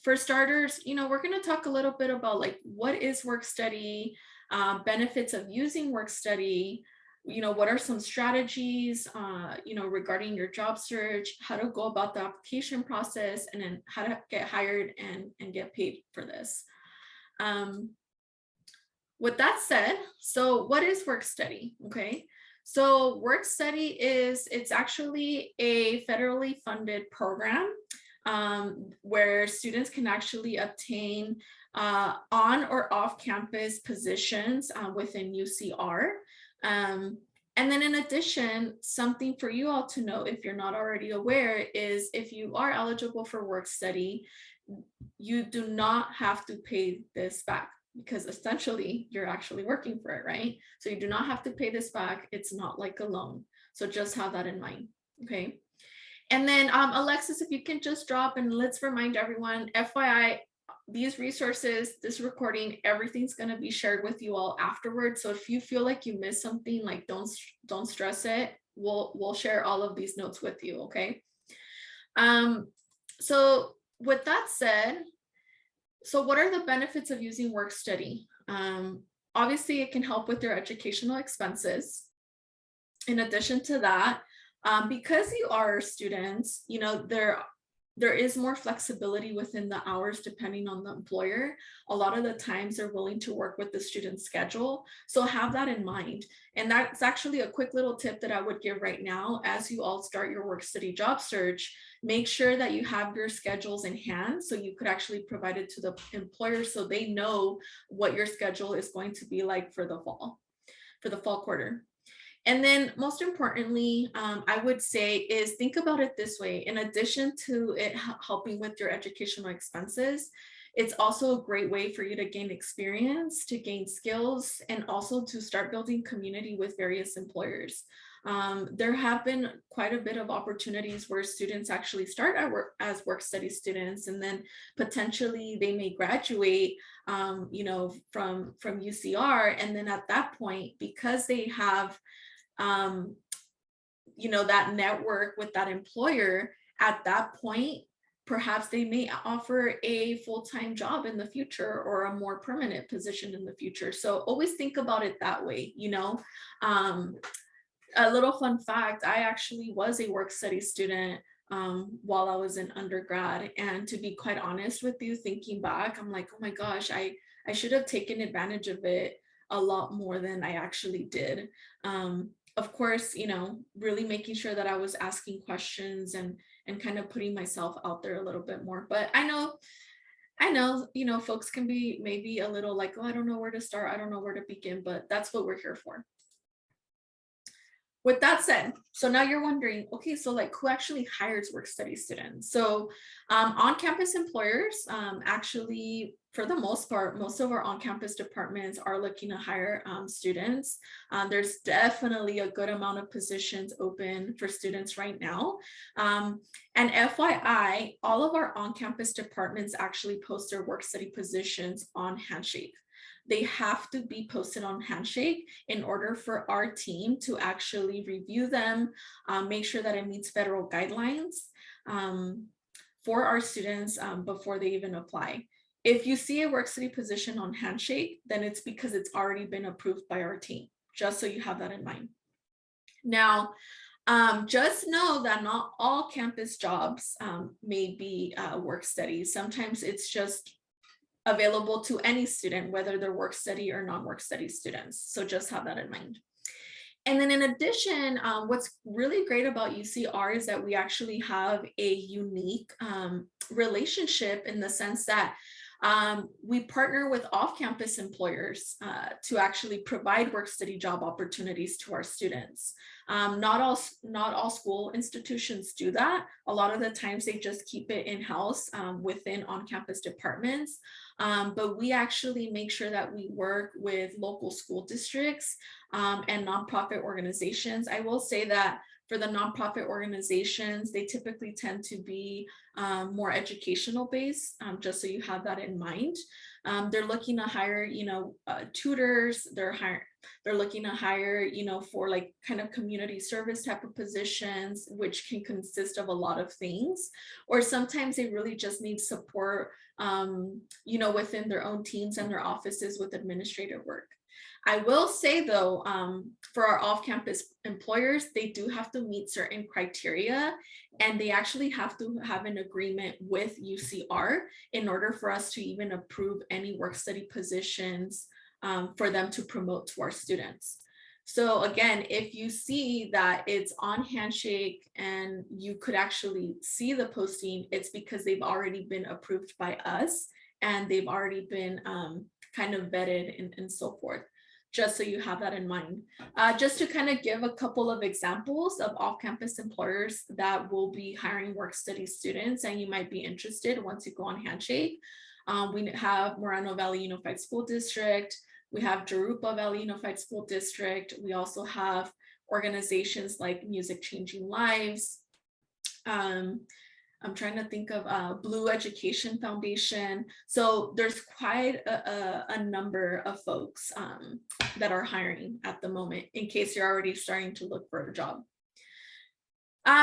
for starters, we're going to talk a little bit about like what is work study, benefits of using work study, what are some strategies, regarding your job search, how to go about the application process, and then how to get hired and get paid for this. Um, with that said, so what is work study? Okay. So work study it's actually a federally funded program where students can actually obtain on or off campus positions within UCR. And then in addition, something for you all to know, if you're not already aware, is if you are eligible for work study, you do not have to pay this back because essentially you're actually working for it, right? So you do not have to pay this back. It's not like a loan. So just have that in mind, okay? And then Alexis, if you can just drop, and let's remind everyone, FYI, these resources, this recording, everything's going to be shared with you all afterwards. So if you feel like you missed something, like don't stress it. We'll share all of these notes with you, okay? So with that said, so what are the benefits of using work study? Obviously, it can help with your educational expenses. In addition to that, because you are students, there is more flexibility within the hours depending on the employer. A lot of the times they're willing to work with the student schedule. So have that in mind. And that's actually a quick little tip that I would give right now as you all start your work study job search. Make sure that you have your schedules in hand so you could actually provide it to the employer so they know what your schedule is going to be like for the fall quarter. And then most importantly, I would say is think about it this way. In addition to it helping with your educational expenses, it's also a great way for you to gain experience, to gain skills, and also to start building community with various employers. There have been quite a bit of opportunities where students actually start at work as work study students, and then potentially they may graduate, from UCR, and then at that point, because they have that network with that employer, at that point, perhaps they may offer a full-time job in the future or a more permanent position in the future. So always think about it that way. A little fun fact, I actually was a work study student while I was in undergrad. And to be quite honest with you, thinking back, I'm like, oh my gosh, I should have taken advantage of it a lot more than I actually did. Of course, really making sure that I was asking questions and kind of putting myself out there a little bit more. But I know, folks can be maybe a little like, oh, I don't know where to start. I don't know where to begin, but that's what we're here for. With that said, so now you're wondering, okay, so like who actually hires work study students? So on-campus employers, actually, for the most part, most of our on-campus departments are looking to hire students. There's definitely a good amount of positions open for students right now. And FYI, all of our on-campus departments actually post their work study positions on Handshake. They have to be posted on Handshake in order for our team to actually review them, make sure that it meets federal guidelines for our students before they even apply. If you see a work study position on Handshake, then it's because it's already been approved by our team, just so you have that in mind. Now, just know that not all campus jobs may be work study. Sometimes it's just available to any student, whether they're work study or non-work study students. So just have that in mind. And then in addition, what's really great about UCR is that we actually have a unique relationship in the sense that we partner with off-campus employers to actually provide work study job opportunities to our students. Not all school institutions do that. A lot of the times they just keep it in-house within on-campus departments. But we actually make sure that we work with local school districts and nonprofit organizations. I will say that For the nonprofit organizations, they typically tend to be more educational based, just so you have that in mind. They're looking to hire, tutors. They're looking to hire, for like kind of community service type of positions, which can consist of a lot of things. Or sometimes they really just need support, within their own teams and their offices with administrative work. I will say though, for our off-campus employers, they do have to meet certain criteria, and they actually have to have an agreement with UCR in order for us to even approve any work study positions for them to promote to our students. So again, if you see that it's on Handshake and you could actually see the posting, it's because they've already been approved by us and they've already been kind of vetted and so forth, just so you have that in mind. Just to kind of give a couple of examples of off-campus employers that will be hiring work study students and you might be interested once you go on Handshake. We have Moreno Valley Unified School District. We have Jurupa Valley Unified School District. We also have organizations like Music Changing Lives. I'm trying to think of Blue Education Foundation. So there's quite a number of folks that are hiring at the moment, in case you're already starting to look for a job.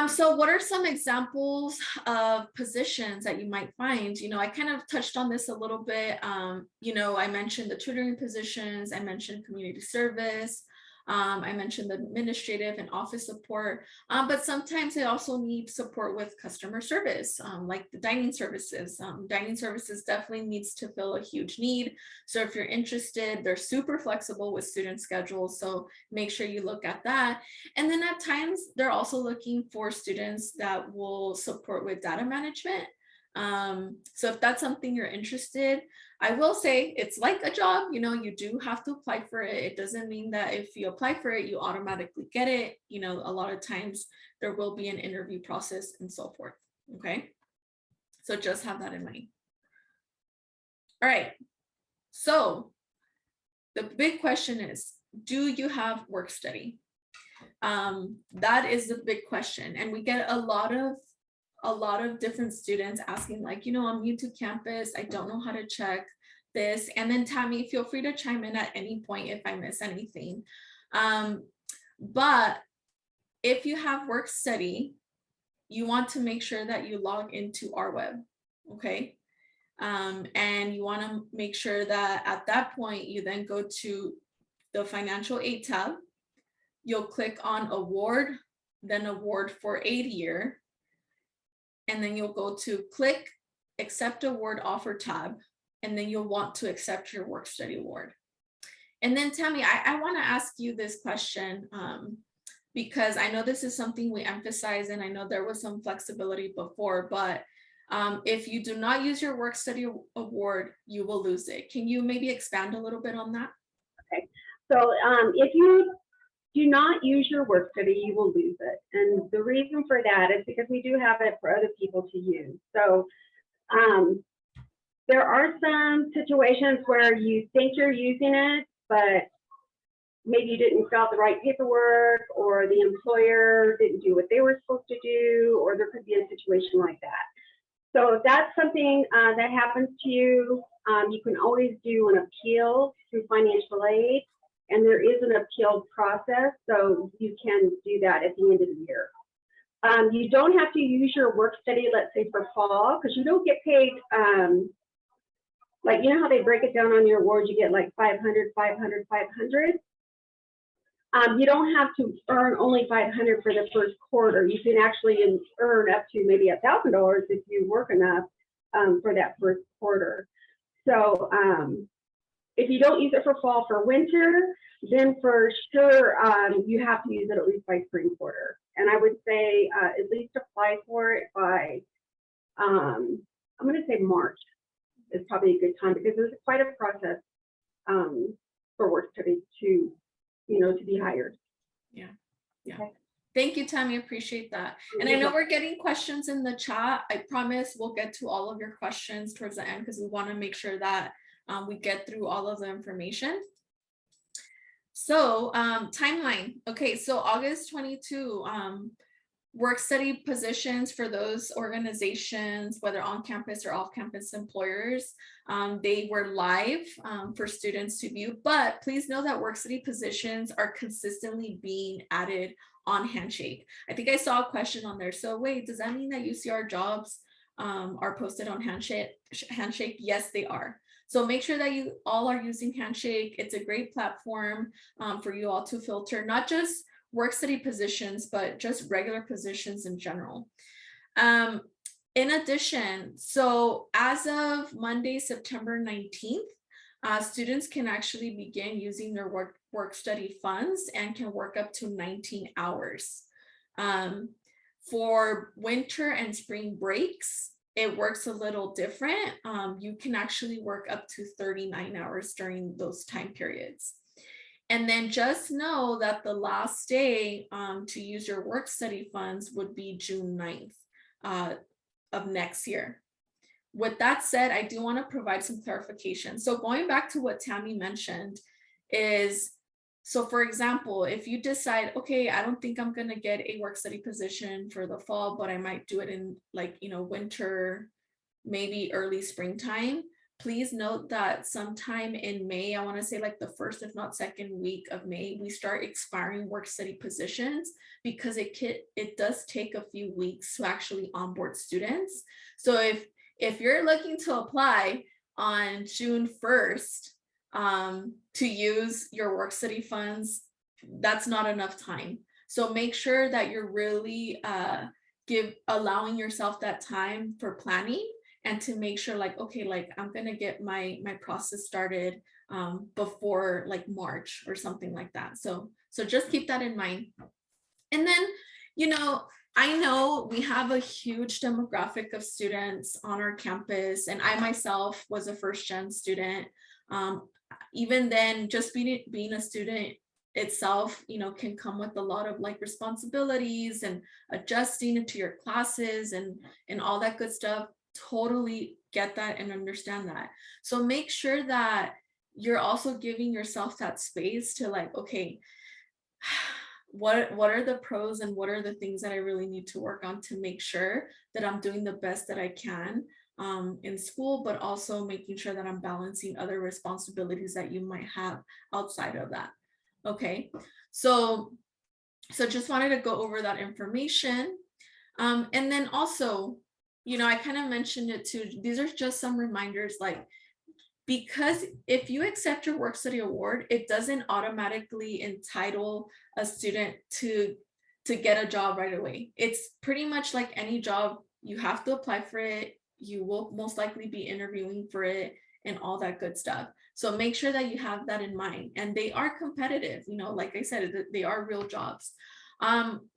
So what are some examples of positions that you might find? I kind of touched on this a little bit. I mentioned the tutoring positions, I mentioned community service, I mentioned the administrative and office support, but sometimes they also need support with customer service, like the dining services. Dining services definitely needs to fill a huge need. So if you're interested, they're super flexible with student schedules. So make sure you look at that. And then at times, they're also looking for students that will support with data management. So if that's something you're interested, I will say it's like a job, you do have to apply for it. It doesn't mean that if you apply for it, you automatically get it. A lot of times there will be an interview process and so forth. Okay. So just have that in mind. All right. So the big question is, do you have work study? That is the big question. And we get a lot of different students asking like, I'm new to campus. I don't know how to check this. And then Tammy, feel free to chime in at any point if I miss anything. But if you have work study, you want to make sure that you log into RWeb, okay? And you want to make sure that at that point, you then go to the financial aid tab. You'll click on award, then award for aid year. And then you'll go to click accept award offer tab. And then you'll want to accept your work study award. And then Tammy, I want to ask you this question because I know this is something we emphasize, and I know there was some flexibility before, but if you do not use your work study award, you will lose it. Can you maybe expand a little bit on that? Okay, so if you do not use your work study, you will lose it. And the reason for that is because we do have it for other people to use. So there are some situations where you think you're using it, but maybe you didn't fill out the right paperwork, or the employer didn't do what they were supposed to do, or there could be a situation like that. So if that's something that happens to you, you can always do an appeal through financial aid, and there is an appeal process, so you can do that at the end of the year. You don't have to use your work study, let's say for fall, because you don't get paid, like, how they break it down on your award, you get like 500, 500, 500. You don't have to earn only 500 for the first quarter. You can actually earn up to maybe $1,000 if you work enough for that first quarter. So if you don't use it for fall, for winter, then for sure you have to use it at least by spring quarter. And I would say at least apply for it by, I'm going to say March is probably a good time, because there's quite a process for work study to be hired. Yeah. Okay. Thank you, Tammy. Appreciate that. And I know we're getting questions in the chat. I promise we'll get to all of your questions towards the end, because we want to make sure that we get through all of the information. So timeline. Okay, so August 22, work study positions for those organizations, whether on campus or off campus employers, they were live for students to view. But please know that work study positions are consistently being added on Handshake. I think I saw a question on there. So wait, does that mean that UCR jobs are posted on Handshake? Handshake? Yes, they are. So make sure that you all are using Handshake. It's a great platform for you all to filter, not just work study positions, but just regular positions in general. Um, in addition, so as of Monday, September 19th, students can actually begin using their work study funds and can work up to 19 hours. For winter and spring breaks, it works a little different. You can actually work up to 39 hours during those time periods. And then just know that the last day to use your work study funds would be June 9th of next year. With that said, I do want to provide some clarification. So going back to what Tammy mentioned is, so for example, if you decide, okay, I don't think I'm going to get a work study position for the fall, but I might do it in like, winter, maybe early springtime, please note that sometime in May, I want to say like the first, if not second week of May, we start expiring work study positions because it does take a few weeks to actually onboard students. So if you're looking to apply on June 1st to use your work study funds, that's not enough time. So make sure that you're really allowing yourself that time for planning and to make sure like, okay, like I'm going to get my process started before like March or something like that. So just keep that in mind. And then, I know we have a huge demographic of students on our campus, and I myself was a first gen student. Even then, just being a student itself, can come with a lot of like responsibilities and adjusting into your classes and all that good stuff. Totally get that and understand that. So make sure that you're also giving yourself that space to like, okay, what are the pros and what are the things that I really need to work on to make sure that I'm doing the best that I can in school, but also making sure that I'm balancing other responsibilities that you might have outside of that. Okay, so just wanted to go over that information. And then also, I kind of mentioned it too. These are just some reminders, like, because if you accept your work study award, it doesn't automatically entitle a student to get a job right away. It's pretty much like any job. You have to apply for it. You will most likely be interviewing for it and all that good stuff. So make sure that you have that in mind. And they are competitive, like I said, they are real jobs.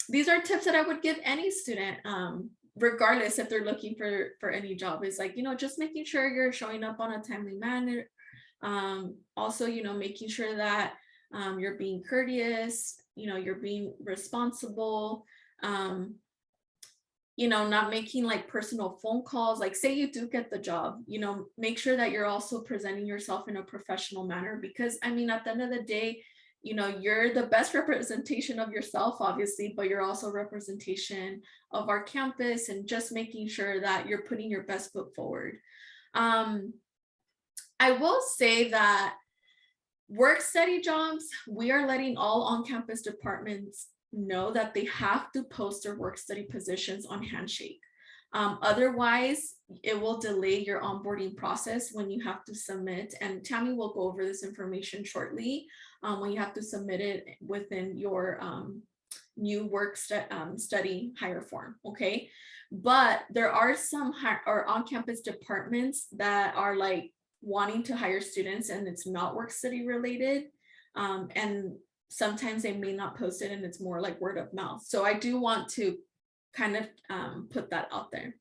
These are tips that I would give any student, regardless if they're looking for any job, is like, just making sure you're showing up on a timely manner. Also, making sure that you're being courteous, you're being responsible, not making like personal phone calls. Like, say you do get the job, make sure that you're also presenting yourself in a professional manner, because I mean, at the end of the day, you're the best representation of yourself, obviously, but you're also representation of our campus, and just making sure that you're putting your best foot forward. I will say that work study jobs, we are letting all on-campus departments know that they have to post their work study positions on Handshake. Otherwise, it will delay your onboarding process when you have to submit, and Tammy will go over this information shortly, when you have to submit it within your new work study hire form, okay? But there are some on-campus departments that are like wanting to hire students and it's not work study related, and sometimes they may not post it and it's more like word of mouth. So I do want to kind of put that out there.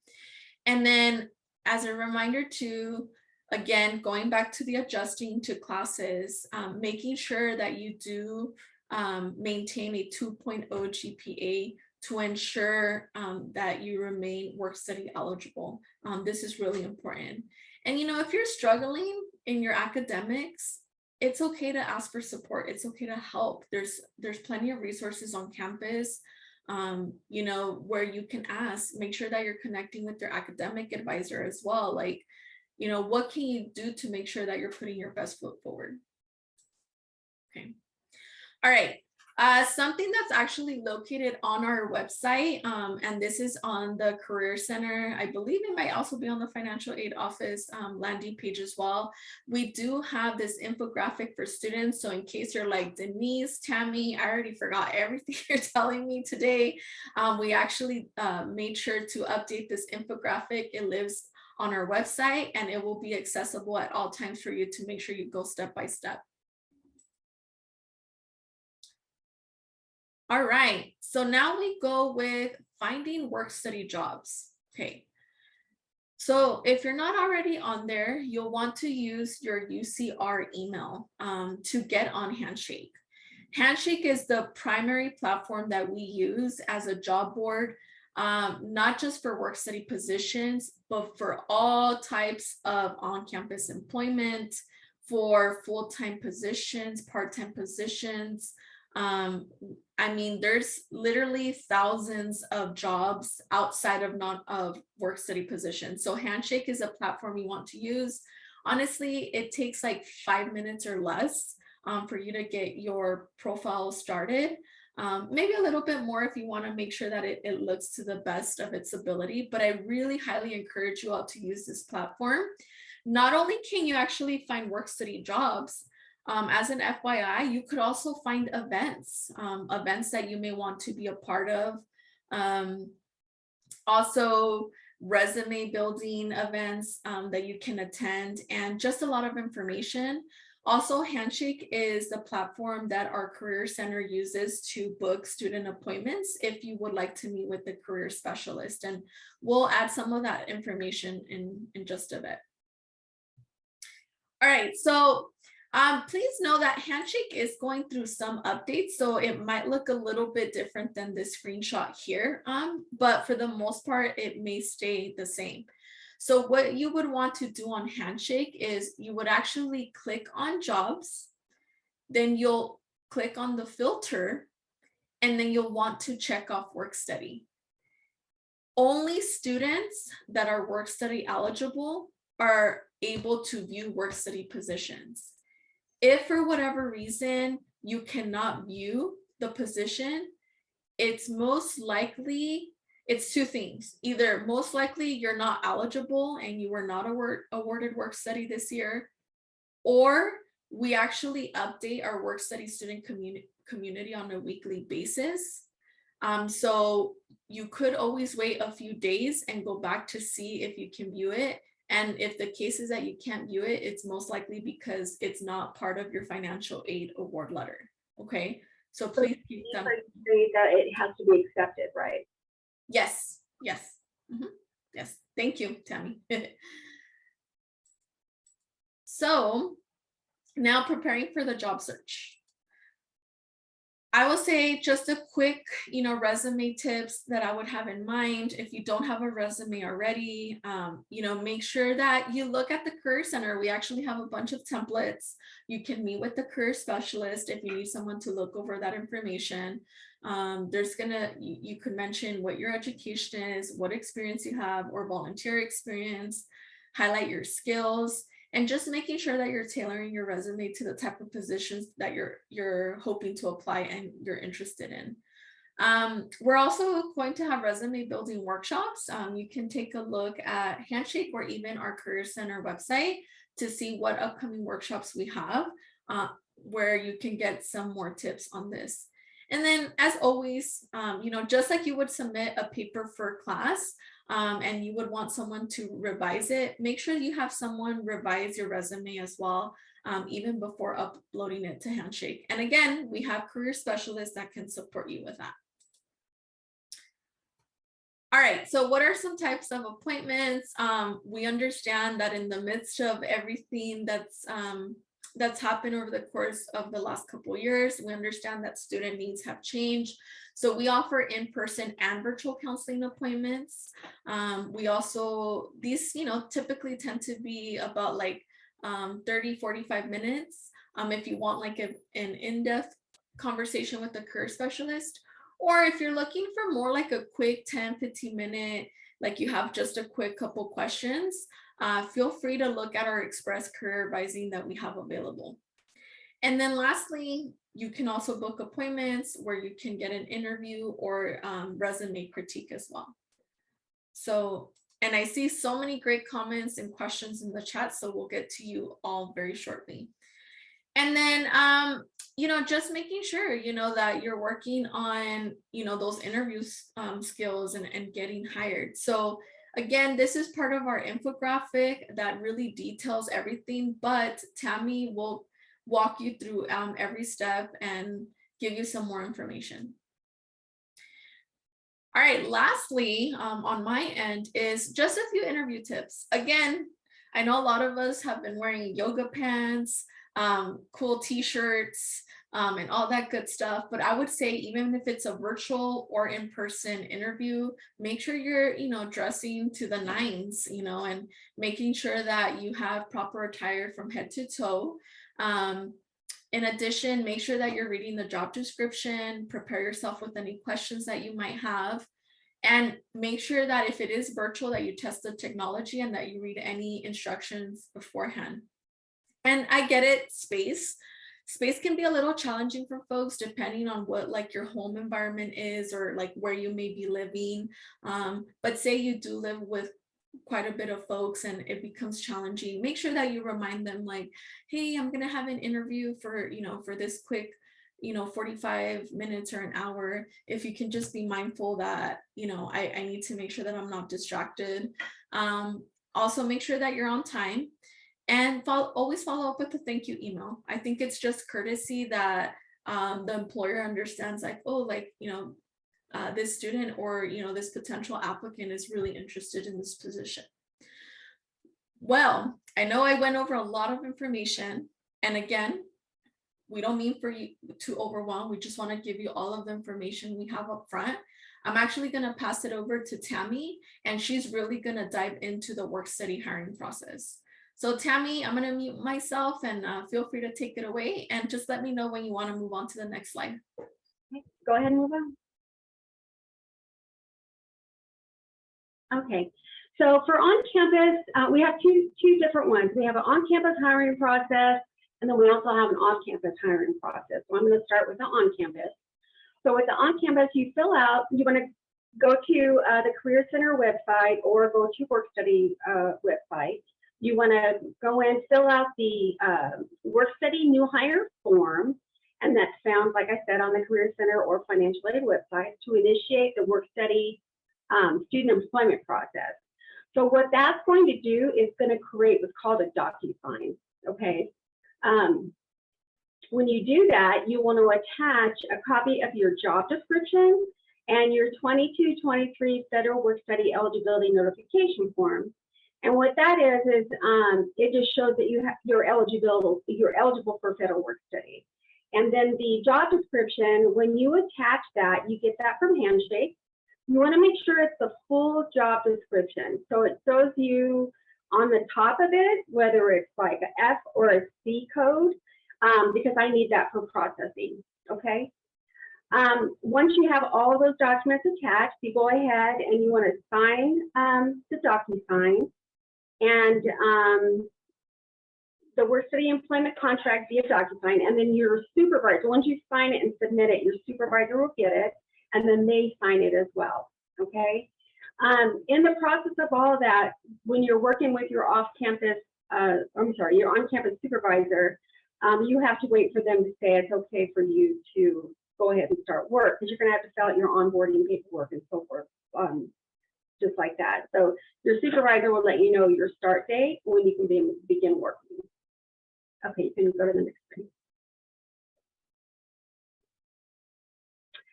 And then as a reminder too, again, going back to the adjusting to classes, making sure that you do maintain a 2.0 GPA to ensure that you remain work study eligible. This is really important. And if you're struggling in your academics, it's okay to ask for support. It's okay to help. There's plenty of resources on campus, you know, where you can ask. Make sure that you're connecting with your academic advisor as well. Like, you know, what can you do to make sure that you're putting your best foot forward? Okay. All right. Something that's actually located on our website, and this is on the Career Center. I believe it might also be on the Financial Aid Office landing page as well. We do have this infographic for students. So in case you're like, Denise, Tammy, I already forgot everything you're telling me today. We actually made sure to update this infographic. It lives on our website and it will be accessible at all times for you to make sure you go step by step. All right, so now we go with finding work-study jobs. Okay, so if you're not already on there, you'll want to use your UCR email to get on Handshake. Handshake is the primary platform that we use as a job board, not just for work-study positions, but for all types of on-campus employment, for full-time positions, part-time positions. I mean, there's literally thousands of jobs outside of work study positions. So Handshake is a platform you want to use. Honestly, it takes like 5 minutes or less for you to get your profile started. Maybe a little bit more if you want to make sure that it looks to the best of its ability, but I really highly encourage you all to use this platform. Not only can you actually find work study jobs, as an FYI, you could also find events, events that you may want to be a part of. Also resume building events that you can attend, and just a lot of information. Also, Handshake is the platform that our Career Center uses to book student appointments if you would like to meet with the career specialist. And we'll add some of that information in just a bit. All right, so please know that Handshake is going through some updates, so it might look a little bit different than this screenshot here, but for the most part, it may stay the same. So what you would want to do on Handshake is you would actually click on jobs, then you'll click on the filter, and then you'll want to check off work study. Only students that are work study eligible are able to view work study positions. If for whatever reason you cannot view the position, it's most likely, it's two things. Either most likely you're not eligible and you were not awarded work study this year, or we actually update our work study student community on a weekly basis. So you could always wait a few days and go back to see if you can view it. And if the case is that you can't view it, it's most likely because it's not part of your financial aid award letter. Okay, so please keep them. That it has to be accepted, right? Yes, yes, yes. Thank you, Tammy. So now preparing for the job search. I will say just a quick, resume tips that I would have in mind. If you don't have a resume already, make sure that you look at the Career Center. We actually have a bunch of templates. You can meet with the career specialist if you need someone to look over that information. You could mention what your education is, what experience you have, or volunteer experience, highlight your skills, and just making sure that you're tailoring your resume to the type of positions that you're hoping to apply and you're interested in. We're also going to have resume building workshops. You can take a look at Handshake or even our Career Center website to see what upcoming workshops we have, where you can get some more tips on this. And then, as always, just like you would submit a paper for class, and you would want someone to revise it, make sure you have someone revise your resume as well, even before uploading it to Handshake. And again, we have career specialists that can support you with that. All right, so what are some types of appointments? We understand that in the midst of everything that's happened over the course of the last couple of years, we understand that student needs have changed. So we offer in-person and virtual counseling appointments. We also, these, typically tend to be about like 30, 45 minutes. if you want like an in-depth conversation with a career specialist, or if you're looking for more like a quick 10-15 minute, like you have just a quick couple questions, feel free to look at our express career advising that we have available. And then lastly, you can also book appointments where you can get an interview or resume critique as well. So, and I see so many great comments and questions in the chat, so we'll get to you all very shortly. And then, just making sure, that you're working on, those interview skills and getting hired. So again, this is part of our infographic that really details everything, but Tammy will walk you through every step and give you some more information. All right, lastly, on my end is just a few interview tips. Again, I know a lot of us have been wearing yoga pants, cool t-shirts, and all that good stuff. But I would say even if it's a virtual or in-person interview, make sure you're, dressing to the nines, and making sure that you have proper attire from head to toe. In addition, make sure that you're reading the job description, prepare yourself with any questions that you might have, and make sure that if it is virtual, that you test the technology and that you read any instructions beforehand. And I get it, space can be a little challenging for folks depending on what like your home environment is or like where you may be living. But say you do live with quite a bit of folks and it becomes challenging, make sure that you remind them like, hey, I'm gonna have an interview for, for this quick, 45 minutes or an hour. If you can just be mindful that, I need to make sure that I'm not distracted. Also make sure that you're on time. And always follow up with a thank you email. I think it's just courtesy that the employer understands like, oh, like, this student or, this potential applicant is really interested in this position. Well, I know I went over a lot of information. And again, we don't mean for you to overwhelm. We just want to give you all of the information we have up front. I'm actually going to pass it over to Tammy, and she's really going to dive into the work study hiring process. So Tammy, I'm going to mute myself and feel free to take it away and just let me know when you want to move on to the next slide. Go ahead and move on. Okay, so for on-campus, we have two different ones. We have an on-campus hiring process, and then we also have an off-campus hiring process. So I'm going to start with the on-campus. So with the on-campus, you fill out, you want to go to the Career Center website or go to Work Study website. You want to go in, fill out the Work Study new hire form, and that's found, like I said, on the Career Center or financial aid website to initiate the Work Study student employment process. So what that's going to do is going to create what's called a DocuSign, okay? When you do that, you want to attach a copy of your job description and your 22-23 Federal Work Study Eligibility Notification Form. And what that is it just shows that you're eligible for federal work study. And then the job description, when you attach that, you get that from Handshake. You want to make sure it's the full job description. So it shows you on the top of it, whether it's like an F or a C code, because I need that for processing, okay? Once you have all those documents attached, you go ahead and you want to sign the DocuSign and the Work Study Employment Contract via DocuSign, and then your supervisor, once you sign it and submit it, your supervisor will get it, and then they sign it as well, okay? In the process of all of that, when you're working with your off-campus, your on-campus supervisor, you have to wait for them to say it's okay for you to go ahead and start work, because you're going to have to fill out your onboarding paperwork and so forth, just like that. So your supervisor will let you know your start date when you can begin working. Okay, you can go to the next screen.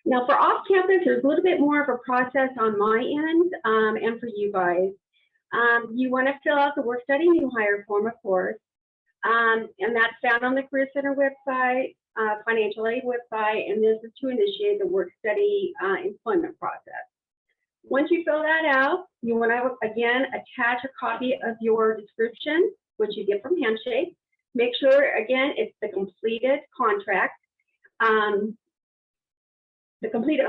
Now for off-campus, there's a little bit more of a process on my end and for you guys. You want to fill out the Work Study new hire form, of course, and that's found on the Career Center website, financial aid website, and this is to initiate the Work Study employment process. Once you fill that out, you want to, again, attach a copy of your description, which you get from Handshake, make sure, again, it's the completed contract. The completed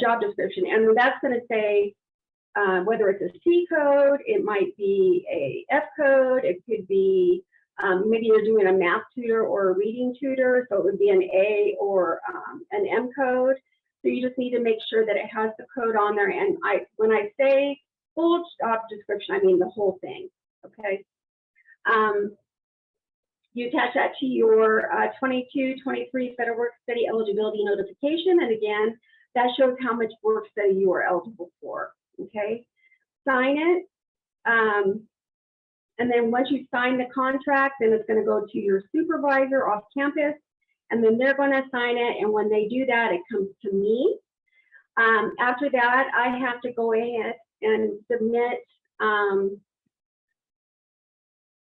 job description, and that's going to say whether it's a C code, it might be a F code, it could be maybe you're doing a math tutor or a reading tutor, so it would be an A or an M code. So you just need to make sure that it has the code on there. And when I say full job description, I mean the whole thing. Okay. You attach that to your 22-23 Federal Work Study eligibility notification. And again, that shows how much work study you are eligible for, okay? Sign it. And then once you sign the contract, then it's gonna go to your supervisor off campus, and then they're gonna sign it. And when they do that, it comes to me. After that, I have to go ahead and submit,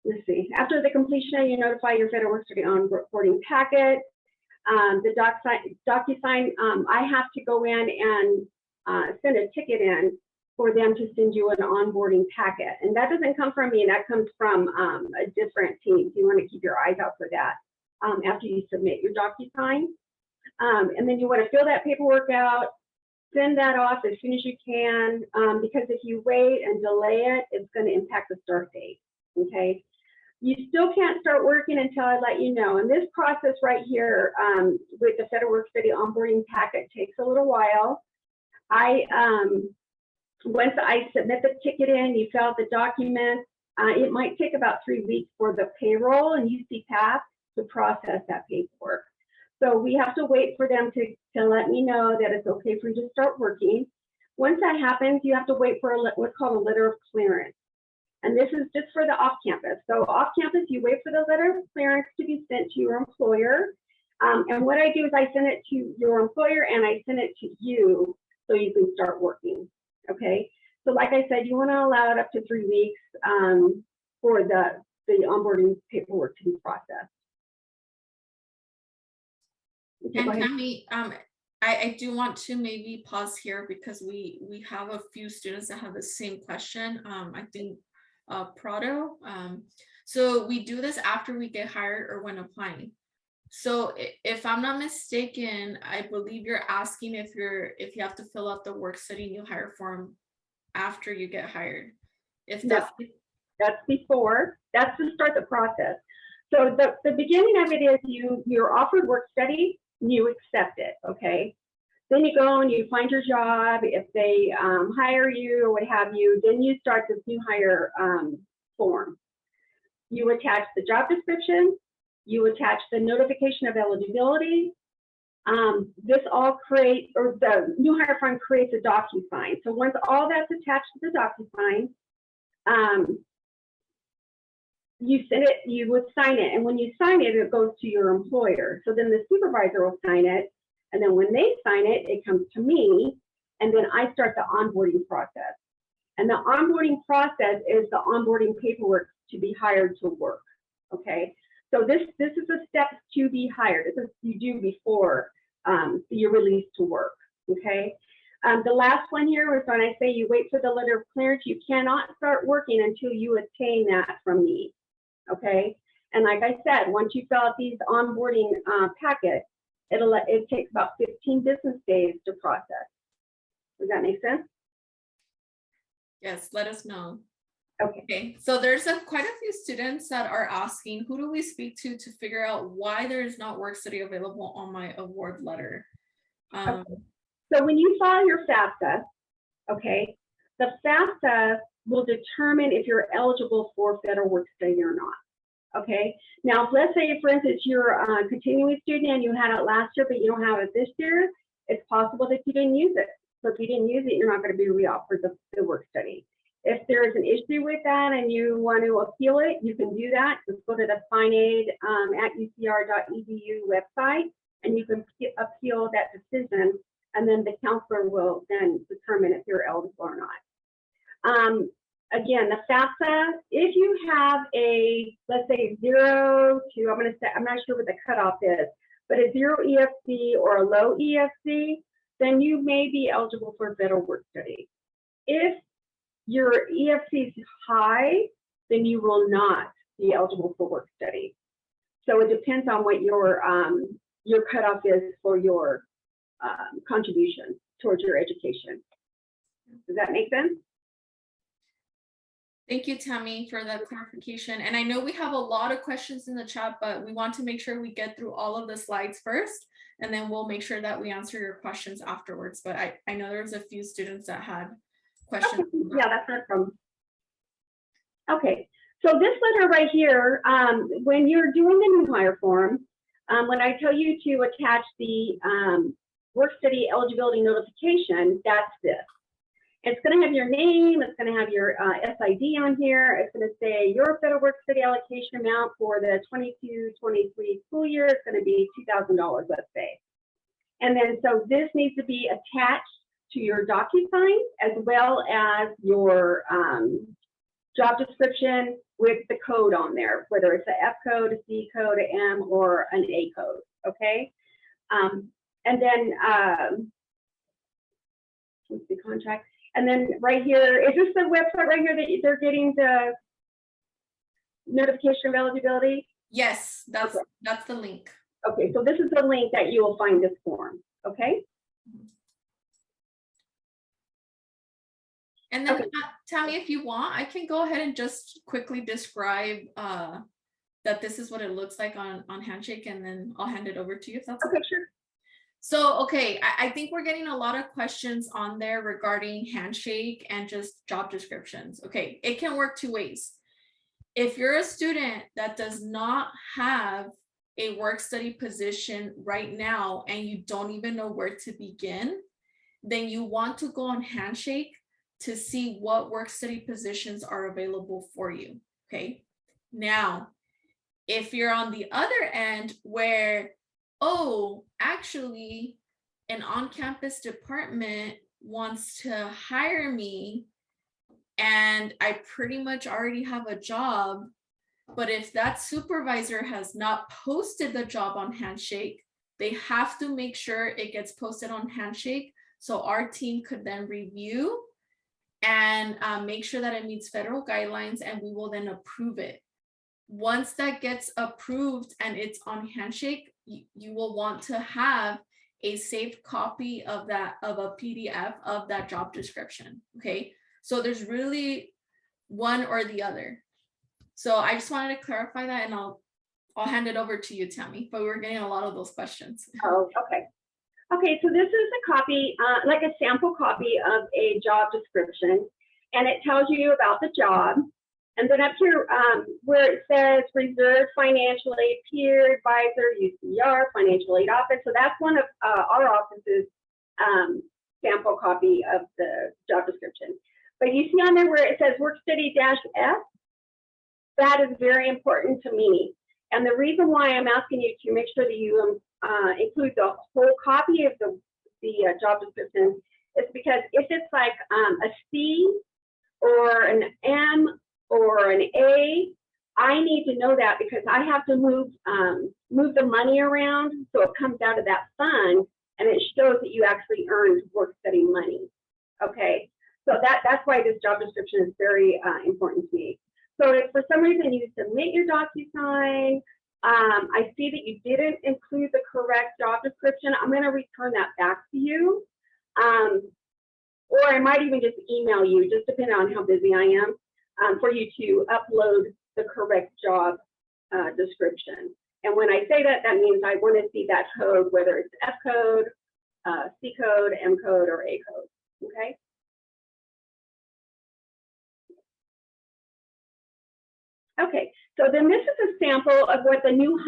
let's see, after the completion, you notify your Federal Work Study onboarding packet. The DocuSign, I have to go in and send a ticket in for them to send you an onboarding packet. And that doesn't come from me, that comes from a different team. So you want to keep your eyes out for that after you submit your DocuSign. And then you want to fill that paperwork out, send that off as soon as you can, because if you wait and delay it, it's going to impact the start date, okay? You still can't start working until I let you know. And this process right here with the Federal Work Study onboarding packet takes a little while. Once I submit the ticket in, you fill out the documents, it might take about 3 weeks for the payroll and UCPath to process that paperwork. So we have to wait for them to let me know that it's okay for you to start working. Once that happens, you have to wait for what's called a letter of clearance. And this is just for the off-campus. So off-campus, you wait for the letter of clearance to be sent to your employer. And what I do is I send it to your employer and I send it to you so you can start working, okay? So like I said, you wanna allow it up to 3 weeks for the onboarding paperwork to be processed. Okay, And Tammy, I do want to maybe pause here because we have a few students that have the same question. I think Prado. So we do this after we get hired or when applying. So if I'm not mistaken, I believe you're asking if you have to fill out the work study new hire form after you get hired. If that's before, that's to start the process. So the beginning of it is you're offered work study, you accept it, okay? Then you go and you find your job. If they hire you or what have you, then you start this new hire form. You attach the job description, you attach the notification of eligibility. This all creates, or the new hire form creates a DocuSign. So once all that's attached to the DocuSign, you send it, you would sign it. And when you sign it, it goes to your employer. So then the supervisor will sign it. And then when they sign it, it comes to me, and then I start the onboarding process. And the onboarding process is the onboarding paperwork to be hired to work, okay? So this is a step to be hired. This is you do before you're released to work, okay? The last one here is when I say you wait for the letter of clearance, you cannot start working until you obtain that from me, okay? And like I said, once you fill out these onboarding packets, it takes about 15 business days to process. Does that make sense? Yes, let us know. Okay. So there's quite a few students that are asking, who do we speak to figure out why there is not work study available on my award letter? Okay. So when you file your FAFSA, okay, the FAFSA will determine if you're eligible for federal work study or not. Okay, now let's say, for instance, you're a continuing student and you had it last year, but you don't have it this year, it's possible that you didn't use it. So if you didn't use it, you're not going to be re-offered the work study. If there is an issue with that and you want to appeal it, you can do that. Just go to the FindAid at ucr.edu website, and you can appeal that decision, and then the counselor will then determine if you're eligible or not. Again, the FAFSA, if you have a, let's say 0 to, I'm not sure what the cutoff is, but a 0 EFC or a low EFC, then you may be eligible for federal work study. If your EFC is high, then you will not be eligible for work study. So it depends on what your cutoff is for your contribution towards your education. Does that make sense? Thank you, Tammy, for the clarification. And I know we have a lot of questions in the chat, but we want to make sure we get through all of the slides first, and then we'll make sure that we answer your questions afterwards. But I know there's a few students that had questions. Okay. Yeah, that's not a problem. Okay, so this letter right here, when you're doing the new hire form, when I tell you to attach the work study eligibility notification, that's this. It's going to have your name, it's going to have your SID on here, it's going to say your federal work study allocation amount for the 22-23 school year is going to be $2,000, let's say. And then so this needs to be attached to your DocuSign as well as your job description with the code on there, whether it's an F code, a C code, an M, or an A code, okay? And then, let's see, contract. And then right here, is this the website right here that they're getting the notification of eligibility? Yes, that's the link. Okay, so this is the link that you will find this form, okay? And then Tammy, if you want, I can go ahead and just quickly describe that this is what it looks like on Handshake, and then I'll hand it over to you if that's okay. Sure. So, okay, I think we're getting a lot of questions on there regarding Handshake and just job descriptions. Okay, it can work two ways. If you're a student that does not have a work study position right now and you don't even know where to begin, then you want to go on Handshake to see what work study positions are available for you, okay? Now, if you're on the other end where, oh, actually, an on-campus department wants to hire me and I pretty much already have a job, but if that supervisor has not posted the job on Handshake, they have to make sure it gets posted on Handshake so our team could then review and make sure that it meets federal guidelines, and we will then approve it. Once that gets approved and it's on Handshake, you will want to have a saved copy of that, of a PDF of that job description, okay? So there's really one or the other. So I just wanted to clarify that, and I'll hand it over to you, Tammy, but we're getting a lot of those questions. Oh, okay. Okay, so this is a copy, like a sample copy of a job description, and it tells you about the job. And then up here where it says reserved financial aid peer advisor, UCR, financial aid office. So that's one of our office's sample copy of the job description. But you see on there where it says work study-F, that is very important to me. And the reason why I'm asking you to make sure that you include the whole copy of the job description is because if it's like a C or an M or an A, I need to know that because I have to move the money around so it comes out of that fund and it shows that you actually earned work study money. Okay, so that's why this job description is very important to me. So if for some reason you submit your DocuSign, I see that you didn't include the correct job description, I'm going to return that back to you. Or I might even just email you, just depending on how busy I am, for you to upload the correct job description. And when I say that, that means I want to see that code, whether it's F code, C code, M code, or A code, okay? Okay, so then this is a sample of what the new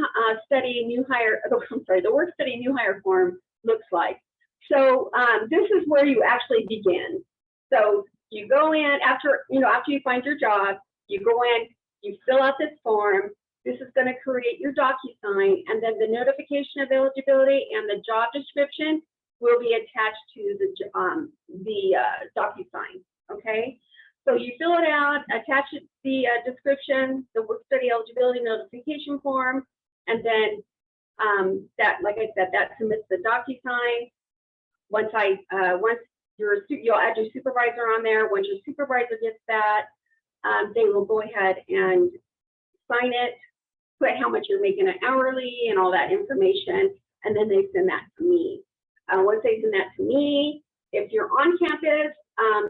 the work study new hire form looks like. So this is where you actually begin. So you go in after you find your job, you go in, you fill out this form. This is going to create your DocuSign, and then the notification of eligibility and the job description will be attached to the DocuSign. Okay. So you fill it out, attach it to the description, the work study eligibility notification form, and then that, like I said, that submits the DocuSign. Once you'll add your supervisor on there. Once your supervisor gets that, they will go ahead and sign it, put how much you're making an hourly and all that information, and then they send that to me. Once they send that to me, if you're on campus,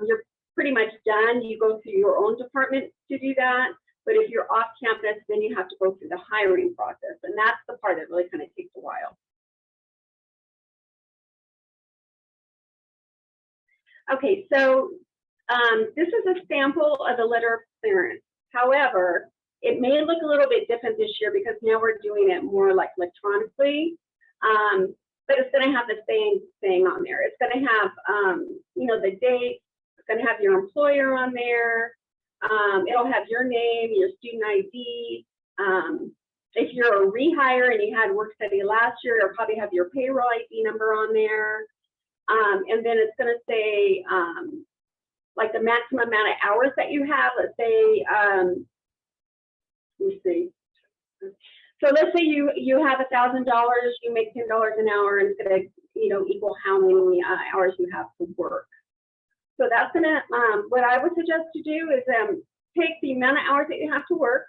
you're pretty much done. You go through your own department to do that. But if you're off campus, then you have to go through the hiring process. And that's the part that really kind of takes a while. Okay, so this is a sample of the letter of clearance. However, it may look a little bit different this year because now we're doing it more like electronically. But it's going to have the same thing on there. It's going to have, you know, the date. It's going to have your employer on there. It'll have your name, your student ID. If you're a rehire and you had work study last year, it'll probably have your payroll ID number on there. And then it's going to say like the maximum amount of hours that you have. Let's say, let me see. So let's say you have $1,000, you make $10 an hour, and it's going to, you know, equal how many hours you have to work. So that's going to, what I would suggest to do is take the amount of hours that you have to work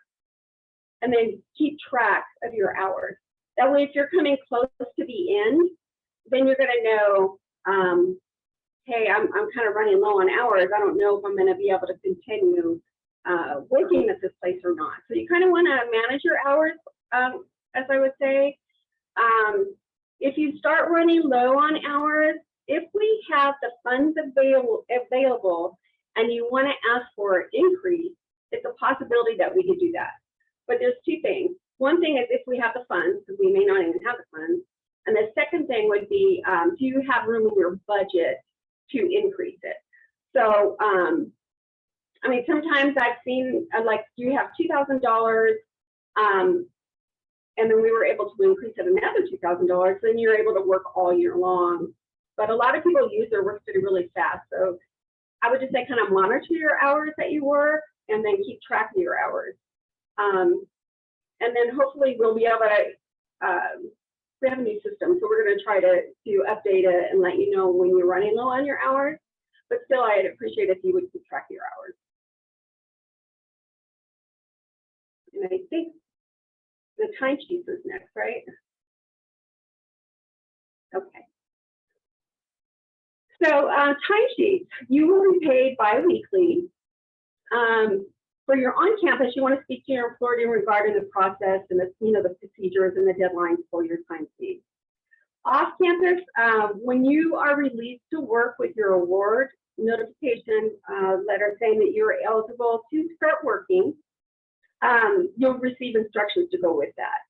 and then keep track of your hours. That way, if you're coming close to the end, then you're going to know, hey, I'm kind of running low on hours. I don't know if I'm going to be able to continue working at this place or not. So you kind of want to manage your hours, as I would say. If you start running low on hours, if we have the funds available and you want to ask for an increase, it's a possibility that we could do that. But there's two things. One thing is if we have the funds, because we may not even have the funds. And the second thing would be, do you have room in your budget to increase it? So, I mean, sometimes I've seen, like, do you have $2,000? And then we were able to increase it another $2,000, then you're able to work all year long. But a lot of people use their work study really fast. So I would just say kind of monitor your hours that you work and then keep track of your hours. And then hopefully we'll be able to, we have a new system, so we're going to try to update it and let you know when you're running low on your hours. But still, I'd appreciate if you would keep track of your hours. And I think the timesheets is next, right? Okay. So timesheets, you will be paid bi-weekly. For your on-campus, you want to speak to your employer regarding the process and the, you know, the procedures and the deadlines for your timesheet. Off-campus, when you are released to work with your award notification letter saying that you're eligible to start working, you'll receive instructions to go with that.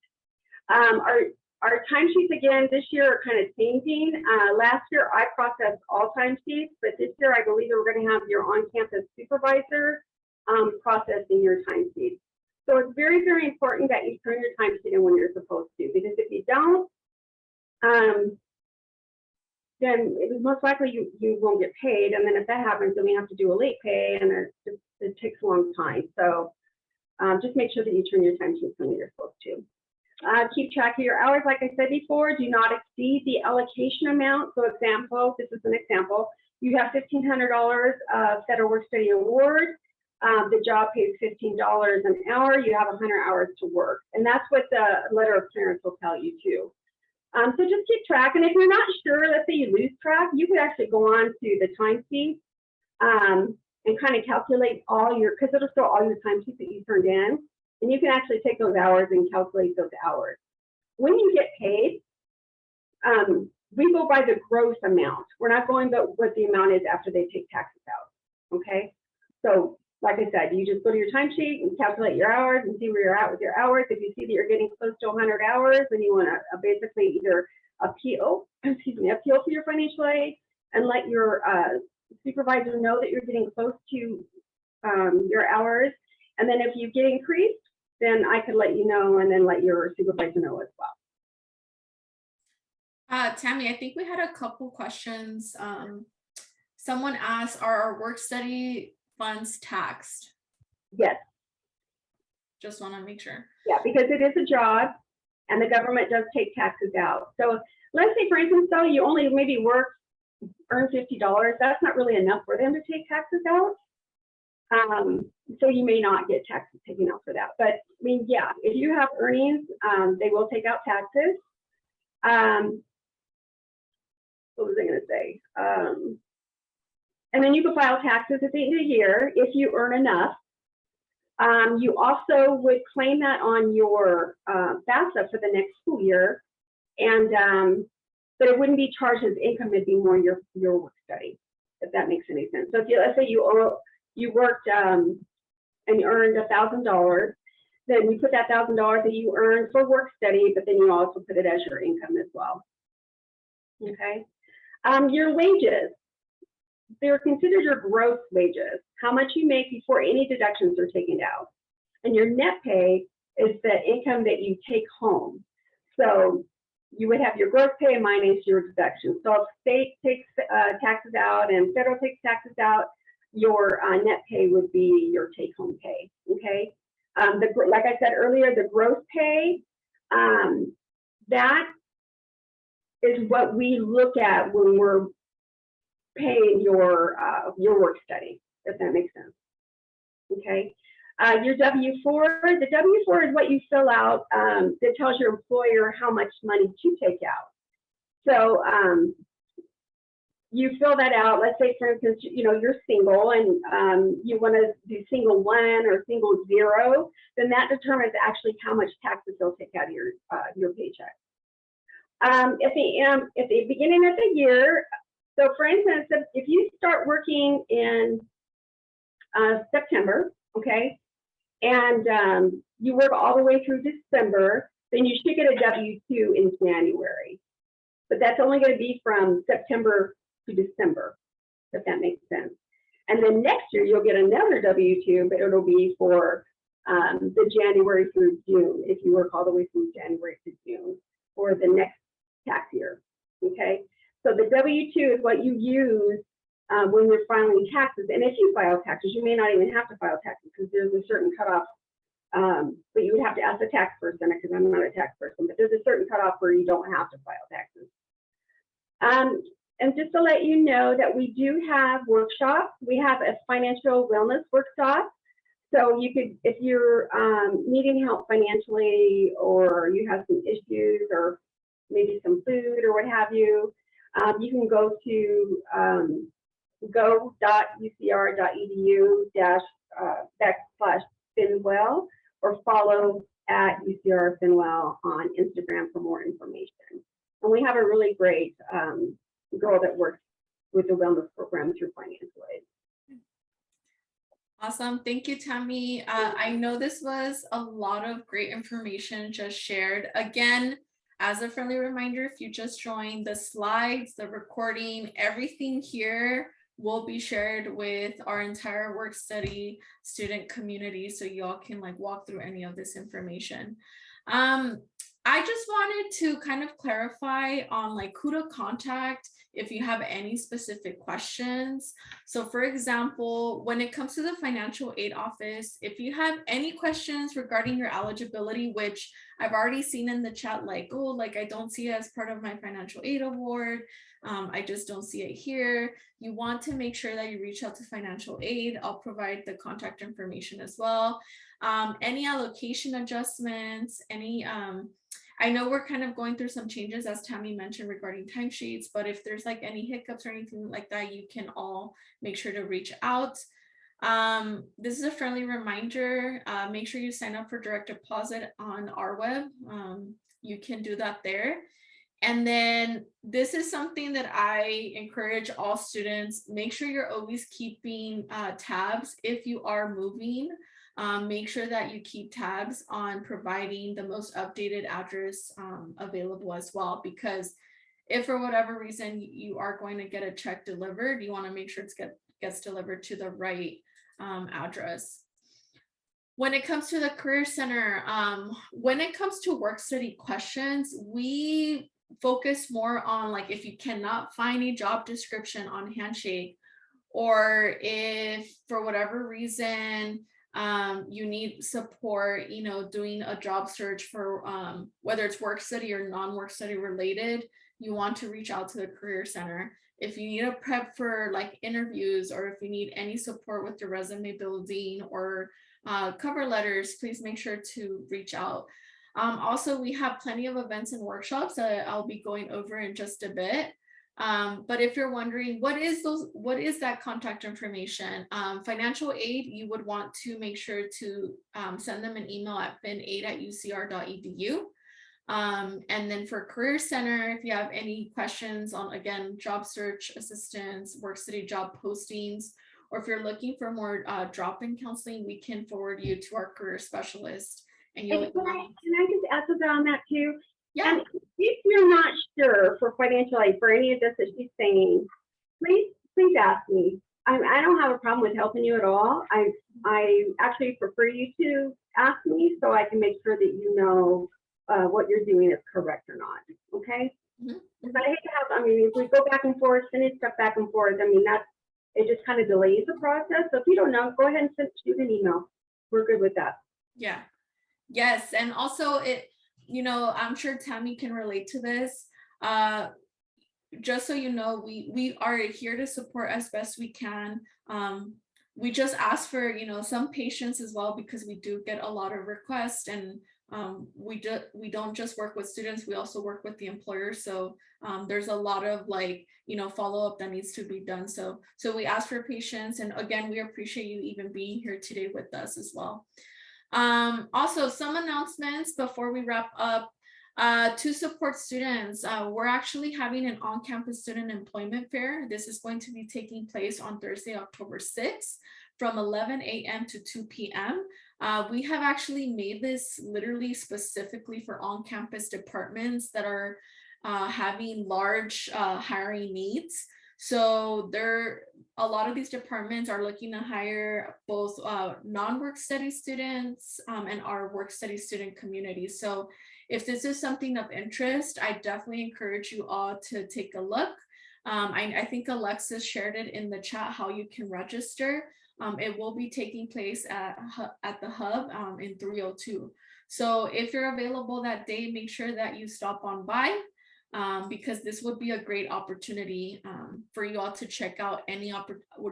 Our timesheets, again, this year are kind of changing. Last year, I processed all timesheets, but this year, I believe we're going to have your on-campus supervisor processing your timesheets. So it's very, very important that you turn your timesheet in when you're supposed to, because if you don't, then most likely you won't get paid. And then if that happens, then we have to do a late pay, and it takes a long time. So just make sure that you turn your timesheets when you're supposed to. Keep track of your hours. Like I said before, do not exceed the allocation amount. So example, this is an example. You have $1,500 Federal Work Study Award. The job pays $15 an hour. You have 100 hours to work. And that's what the letter of clearance will tell you too. So just keep track. And if you're not sure, let's say you lose track, you could actually go on to the timesheet and kind of calculate all your, because it'll show all your timesheets that you turned in. And you can actually take those hours and calculate those hours. When you get paid, we go by the gross amount. We're not going by what the amount is after they take taxes out, okay? So like I said, you just go to your timesheet and calculate your hours and see where you're at with your hours. If you see that you're getting close to 100 hours, then you want to basically either appeal for your financial aid and let your supervisor know that you're getting close to your hours. And then if you get increased, then I could let you know and then let your supervisor know as well. Tammy, I think we had a couple questions. Someone asked, are our work study funds taxed? Yes. Just want to make sure. Yeah, because it is a job and the government does take taxes out. So let's say, for instance, though, you only maybe earn $50. That's not really enough for them to take taxes out. So you may not get taxes taken out for that. But mean, yeah, if you have earnings, they will take out taxes. What was I going to say? And then you can file taxes at the end of the year if you earn enough. You also would claim that on your FAFSA for the next school year, and but it wouldn't be charged as income; it'd be more your work study, if that makes any sense. So if you, let's say you worked and you earned $1,000, then you put that $1,000 that you earned for work study, but then you also put it as your income as well. Okay. Your wages, they're considered your gross wages, how much you make before any deductions are taken out. And your net pay is the income that you take home. So you would have your gross pay minus your deductions. So if state takes taxes out and federal takes taxes out, your net pay would be your take home pay, okay? Like I said earlier, the gross pay, that is what we look at when we're paying your work study, if that makes sense. Okay. Your W-4, the W-4 is what you fill out that tells your employer how much money to take out. So you fill that out. Let's say, for instance, you're single and you want to do single 1 or single 0, then that determines actually how much taxes they'll take out of your paycheck. At the beginning of the year, so for instance, if you start working in September, okay, and you work all the way through December, then you should get a W-2 in January. But that's only going to be from September to December, if that makes sense. And then next year, you'll get another W-2, but it'll be for the January through June, if you work all the way through January to June for the next tax year, okay? So the W-2 is what you use when you're filing taxes. And if you file taxes, you may not even have to file taxes because there's a certain cutoff, but you would have to ask the tax person because I'm not a tax person, but there's a certain cutoff where you don't have to file taxes. And just to let you know that we do have workshops. We have a financial wellness workshop. So you could, if you're needing help financially or you have some issues or maybe some food or what have you, you can go to go.ucr.edu/Finwell or follow at UCR Finwell on Instagram for more information. And we have a really great girl that works with the wellness program through Financial Aid. Awesome. Thank you, Tammy. I know this was a lot of great information just shared. Again, as a friendly reminder, if you just joined, the slides, the recording, everything here will be shared with our entire work study student community, so y'all can walk through any of this information. I just wanted to kind of clarify on who to contact if you have any specific questions. So for example, when it comes to the financial aid office, if you have any questions regarding your eligibility, which I've already seen in the chat, I don't see it as part of my financial aid award. I just don't see it here. You want to make sure that you reach out to financial aid. I'll provide the contact information as well. Any allocation adjustments, I know we're kind of going through some changes, as Tammy mentioned, regarding timesheets, but if there's any hiccups or anything like that, you can all make sure to reach out. This is a friendly reminder. Make sure you sign up for direct deposit on our web. You can do that there. And then this is something that I encourage all students. Make sure you're always keeping tabs if you are moving. Make sure that you keep tabs on providing the most updated address available as well, because if for whatever reason you are going to get a check delivered, you want to make sure it gets delivered to the right address. When it comes to the Career Center, when it comes to work study questions, we focus more on if you cannot find a job description on Handshake, or if for whatever reason you need support, doing a job search for whether it's work study or non-work study related, you want to reach out to the Career Center. If you need a prep for interviews, or if you need any support with your resume building or cover letters, please make sure to reach out. Also, we have plenty of events and workshops that I'll be going over in just a bit. But if you're wondering what is that contact information, financial aid, you would want to make sure to send them an email at finaid@ucr.edu. And then for Career Center, if you have any questions on, again, job search assistance, work study job postings, or if you're looking for more drop-in counseling, we can forward you to our career specialist. And you'll Can I just add something on that too? yeah. And if you're not sure for financial aid for any of this that she's saying, please ask me. I don't have a problem with helping you at all. I actually prefer you to ask me so I can make sure that you know what you're doing is correct or not. Okay? Mhm. Because I hate to have, I mean, if we go back and forth, sending stuff back and forth, I mean, it just kind of delays the process. So if you don't know, go ahead and shoot an email. We're good with that. Yeah. Yes. And also I'm sure Tammy can relate to this. Just so you know, we are here to support as best we can. We just ask for, some patience as well, because we do get a lot of requests, and we don't just work with students, we also work with the employers. So there's a lot of follow-up that needs to be done. So we ask for patience. And again, we appreciate you even being here today with us as well. Also, some announcements before we wrap up. To support students, we're actually having an on-campus student employment fair. This is going to be taking place on Thursday, October 6th from 11 a.m. to 2 p.m. We have actually made this literally specifically for on-campus departments that are having large hiring needs. So a lot of these departments are looking to hire both non-work study students and our work study student community. So if this is something of interest, I definitely encourage you all to take a look. I think Alexis shared it in the chat how you can register. It will be taking place at the hub in 302. So if you're available that day, make sure that you stop on by. Because this would be a great opportunity for you all to check out any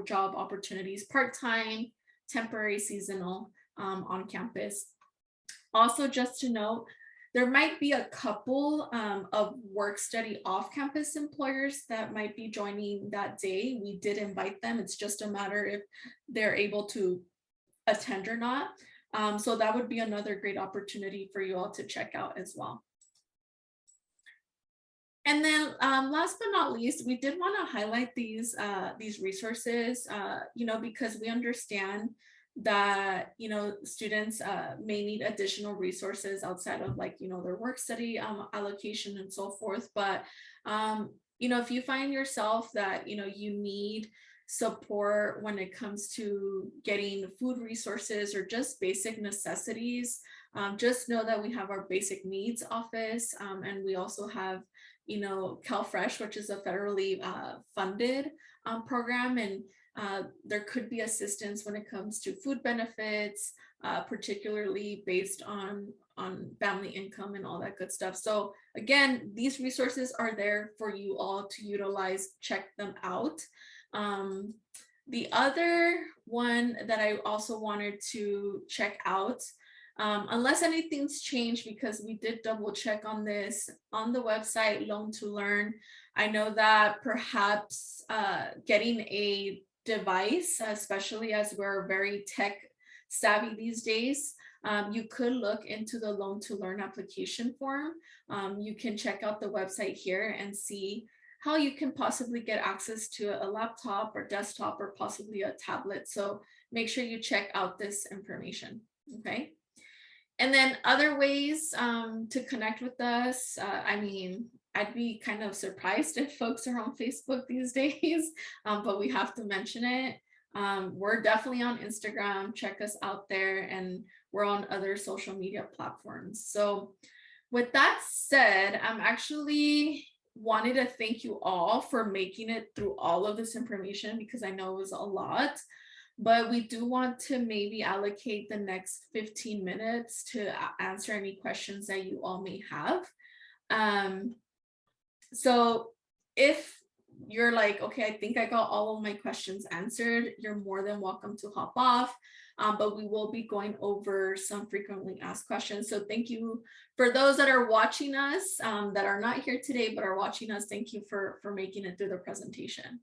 job opportunities, part-time, temporary, seasonal, on campus. Also, just to note, there might be a couple of work study off-campus employers that might be joining that day. We did invite them. It's just a matter if they're able to attend or not. So that would be another great opportunity for you all to check out as well. And then last but not least, we did want to highlight these resources, because we understand that, students may need additional resources outside of their work study allocation and so forth. But, if you find yourself that, you need support when it comes to getting food resources or just basic necessities, just know that we have our basic needs office, and we also have CalFresh, which is a federally funded program, and there could be assistance when it comes to food benefits, particularly based on family income and all that good stuff. So again, these resources are there for you all to utilize. Check them out. The other one that I also wanted to check out, unless anything's changed, because we did double check on this on the website, Loan to Learn. I know that perhaps getting a device, especially as we're very tech savvy these days, you could look into the Loan to Learn application form. You can check out the website here and see how you can possibly get access to a laptop or desktop or possibly a tablet. So make sure you check out this information, okay? And then other ways to connect with us. I'd be kind of surprised if folks are on Facebook these days, but we have to mention it. We're definitely on Instagram. Check us out there, and we're on other social media platforms. So with that said, I'm actually wanted to thank you all for making it through all of this information, because I know it was a lot. But we do want to maybe allocate the next 15 minutes to answer any questions that you all may have. So if you're like, okay, I think I got all of my questions answered, you're more than welcome to hop off. But we will be going over some frequently asked questions. So thank you for those that are watching us, that are not here today, but are watching us. Thank you for making it through the presentation.